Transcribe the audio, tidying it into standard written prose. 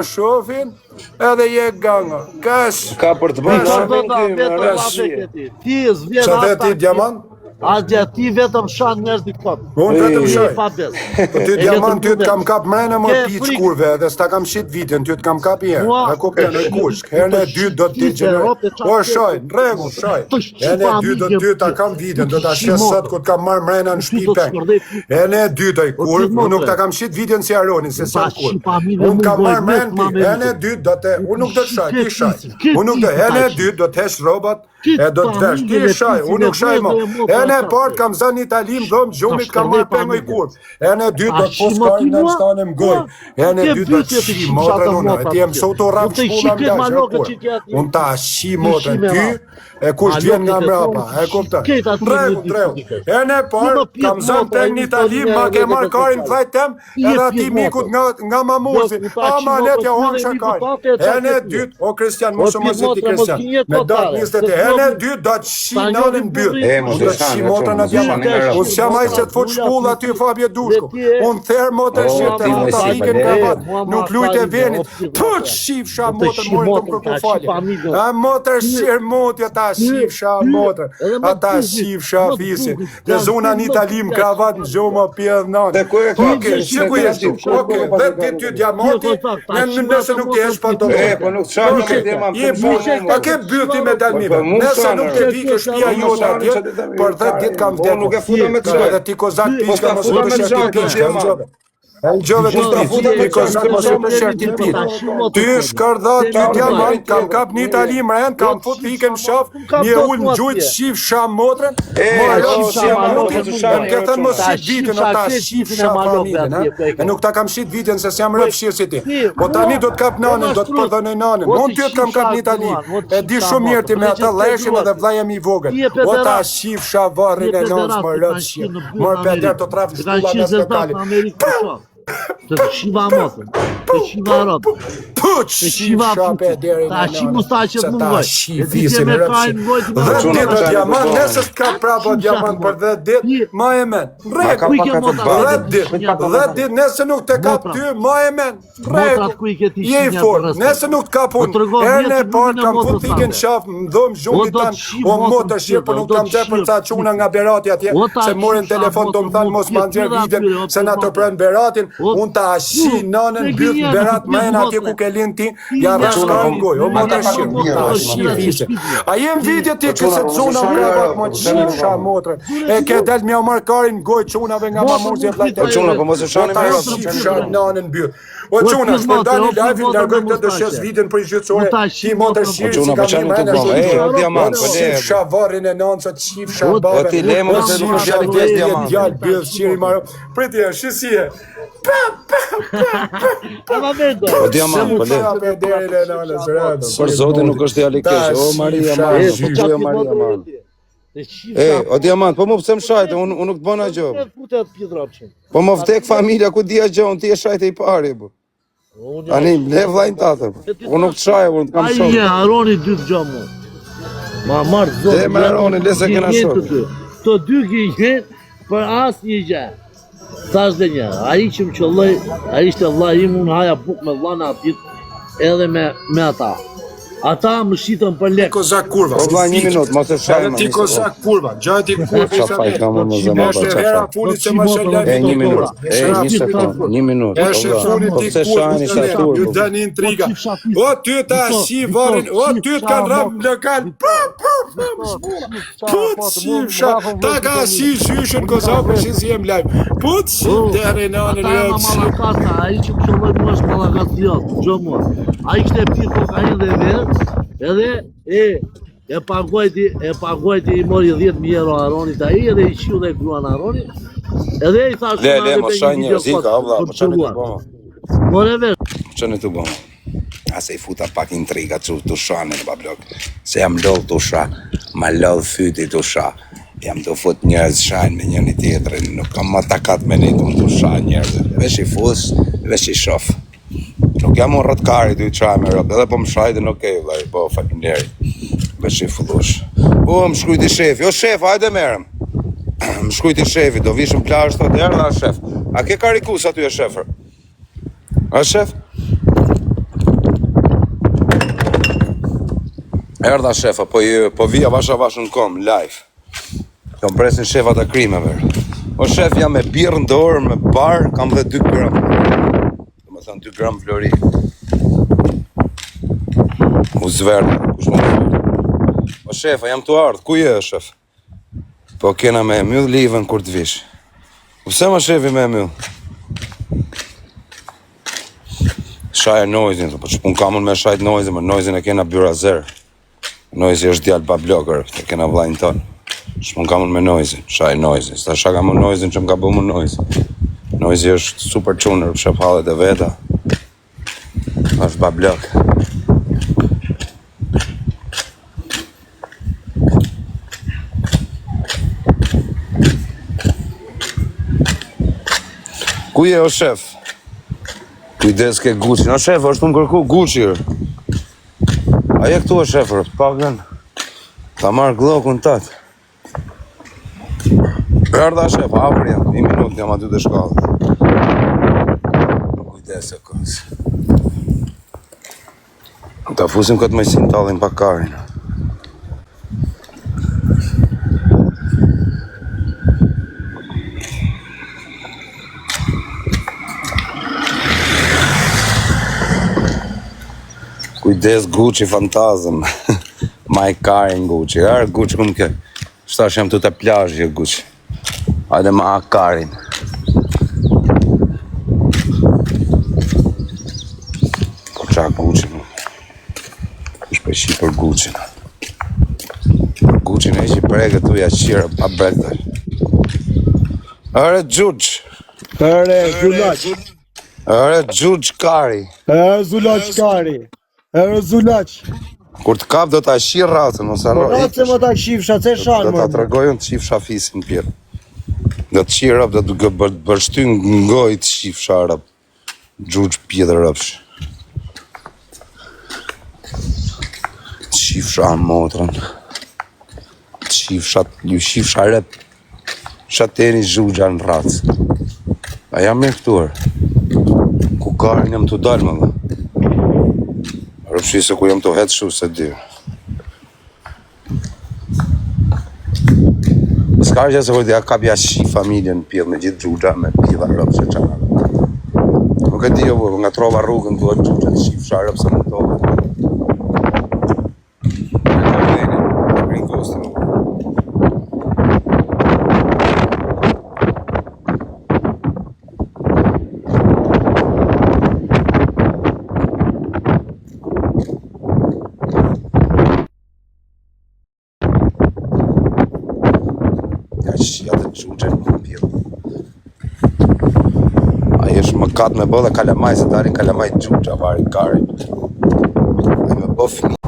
Shofin edhe je ganga. Kash. Ka për të bërë ti zvjen Qa dhe ti diamant? Asgjë ti vetëm shan njerëz dikot. Unë vetëm shaj. Pa bez. Po ty diamant ty të kam kap mrena më piç kurve edhe s'ta kam shit vitin ty të kam kap herë. E kupton e kush. Herën e dytë do të ti O shaj, në rregull, shaj. Herën e dytë do ty ta kam vitin, do ta shes sot kur të kam marr mrena në shtëpi peng. Herën e dytë ai kur, unë nuk ta kam shit vitin si Aroni, se sa kur. Unë kam marr mren ti. Herën e dytë do të unë nuk do të shaj, ti shaj. Unë nuk do, herën e dytë do të hesh rrobat. E do të vesh, ti shaj, unë nuk shaj më. E në part kam zënë një talim, dhëmë gjumit kam marrë pengoj kur. E në dytë do të poskajnë në stane më goj. E në dytë do të shi motrën unë, e ti e mëso të rafë shkulla më dashë kur. Unë ta shi motrën ty, e kush vjen nga mrapa, e kupta. Regu. E në part kam zënë peng një talim, ma ke marrë karin të tem, edhe ati mikut nga mamuzi. A ma letja honë shakajnë. E në dytë, o Kristian, mosë më ziti Kristian, me datë 21 në dytë do të shi nënën byrë. Unë do të shi motrën në diamant. Unë s'jam aj se të fut shpull aty Fabje Dushko. Unë therë motrën shqipë të hota iken kravat. Nuk lujt e venit. Pët shifsha motrën mojnë të më kërkufalje. A motrën shqirë motja ta shifsha motrën. A ta shifsha fisin. Dhe zona një talim kravat në gjomë a pjedhë nënë. Oke, që ku jeshtu? Oke, dhe ti ty diamanti, nëse nuk ti hesh pa ke byrti me dalmive. Nëse nuk të vike shpia jote atje, për 10 ditë kam vdekur. Nuk e futëm me të qaj. Edhe ti kozak piqka mos u përshërti piqka. E në gjove të ti kozak mos u përshërti piqka. Ty shkërda, ty diamant, kam kap një talim rend, kam fut piken shaf, një ull në gjujt, shif sham motrën, më ke thënë mos shit vitin, o ta shif sham familjen. E nuk ta kam shit vitin, se s'jam rëp shirë si ti. Po tani do t'kap nanën, do t'përdhënë nanën. Unë ty t'kam kap një talim. E di shumë mirë ti me ata leshin edhe vlajem i vogël. O ta shif shavarin e nanës më rëp shirë. Mërë peder të trafë shkulla me spetali. Të shiva motën, të shiva rëpë. Të shiva pederin e ta shi mustaqet më mvoj. Ta shi visin e rëpshin. 10 ditë diamant, nesës t'ka prapa diamant për 10 ditë, ma e men. Rek, 10 ditë, nesë nuk të kap ty, ma e men. Rek, je i fort, nesë nuk t'kap unë. Erne e partë kam fut thikin shaf, më dhëm zhumit tanë, o motër shqirë, për nuk t'am dhe për ca quna nga Berati atje, se morin telefon të më thanë mos ma nxerë vidin, se na të prën Beratin. Unë ta shi nënën byth në Berat mejnë atje ku ke linë ti, ja rashkarën goj, o më të shirë, ta shi vise. A jem vidje ti që se të zuna më kravat më të shifsha motrën, e ke del mja markarin goj qunave nga mamuzje vlajte. O quna, po mos e shani me rëpë. Ta shifsha nënën byth. O quna, shpërdani lajfin, largojmë të dëshës vidin për i gjyëtësore, ti motër shirë si ka një mejnë, shifsha varin e nënë, sot shifsha babën, o shifsha djallë byth, shiri marë, priti e, shisie. O diamant, po le. Për zotin nuk është djali keq. O Maria Marë. O diamant, po mu pëse më shajte, unë nuk të bëna gjë. Po më vdek familja ku dhja gjë, unë ti e shajte i pari. Anim, le vlajnë tatër. Unë nuk të shajë, unë të kam shokë. Aje, Aroni dy të gjë mu. Ma marë zotin. Dhe me Aroni, le se kena shokë. Të dy gjenjën për asë një gjë. Thash dhe një, a i që më qëlloj, a ishte vla im, unë haja buk me vla në atit edhe me ata. Ata më shqitën për lek. Ti kozak kurva. O vla 1 minutë, mos e shajma. Ti kozak kurva, gjajti kurva. Qa fajt ka më zëma ba qa fajt. 1 minutë, 1 sekundë, 1 minutë. Po se shajni shatur. Ju dëni intriga. O ty ta shi varin, o ty të kanë rëmë lokal. Put shifsha, ta ka shi shyshën kozakë që si jem live. Put shif deri në anën rëmë shif. A i që më qëlloj më është malakat fjot, gjo mua. A i kështë e piti kokain dhe verë, edhe e paguajti i mori 10.000 euro Aronit a i, edhe i qiu dhe i gruan Aronit, edhe i thashtë në Le, mos shaj një zika, o vla, po qënë të bëma. More vesh. Qënë të bëma. Ase i futa pak intriga që të shane në bablok. Se jam lodh të sha, ma lodh fyti të sha. Jam të fut njerëz shajnë me njëni tjetërin, nuk kam ma takat me një të sha njerëz. Vesh i fus, vesh i shof. Nuk jam unë rëtkari të i qaj me rëpë, edhe po më shajtë në okej, vlaj, po falimderi. Vesh i fullush. Po më shkrujti shefi, o shef, hajde merëm. Më shkujti shefi, do vishëm plazh thotë, erdha shef. A ke karikus aty e shefër? A shef? Erdha shefa, po vija vasha në kom, live. Kam presin shefa të krimeve. O shef, jam me birë në dorë, me bar, kam dhe 2 gram. Do më thënë 2 gram flori. U zverë, kush më zverë. O shefa, jam të ardhë, ku je, shef? Po kena me myll livën kur të vish. Pse ma shefi me myll? Shaje nojzin, po shpun kamën me shajt nojzin, më nojzin e kena byra zerë. Nojzi është djallë pa blogër, të kena vlajnë tonë. Shpun kamën me nojzin, shaje nojzin. Sta shaka më nojzin që më ka bu më nojzin. Nojzi është super qunër, shep hallet e veta. është pa blogë. Ku je o shef? Kujdes ke Gucci. O shef, është më kërku Gucci. A je këtu o shefër? Pakën. Ta marrë glokun tëtë. Erdha shef, hapër jam. 1 minutë jam aty të shkallët. Kujdes e kësë. Ta fusim këtë mëjsin talin pa karin. Kujdes Gucci fantazëm. My car in Gucci. Arë Gucci këmë ke. Shtash jam të të plazhje Gucci. Hajde ma karin. Po qa Gucci më. Ishtë për shi për Gucci. Për Gucci në ishi brege tu ja qire pa bregdoj. Are Gjuq. Are Zulaq. Are Gjuq kari. Are Zulaq kari. Are Zulaq. Kur të kap do ta shih racën ose arroj. Racën më ta shifsha, ce shanë Do ta tregojën të shifsha fisin pjerë. Do të shih rap, do të bërshty ngoj të shifsha rap. Gjuq pjetër rapsh. Të shifsha motrën. Të shifsha rap. Shateni zhugja në racë. A jam e këtuar. Ku karin jam të dalë më dhe. Rëpshi se ku jam të hetë shu se dy. S'ka që se kujtë ja kapja shi familjen pjedh me gjithë gjugja me pjedha rëpë se qana. Nuk e di jo vërë, nga trova rrugën të gjugja të shifë sha rëpë se më tohet. Në rinë kostin. Ja të gjuqen në pjellë. Ajo është më katë me bë dhe kalamaj, se darin kalamaj gjuqa, vari karin. Dhe me bë fmi.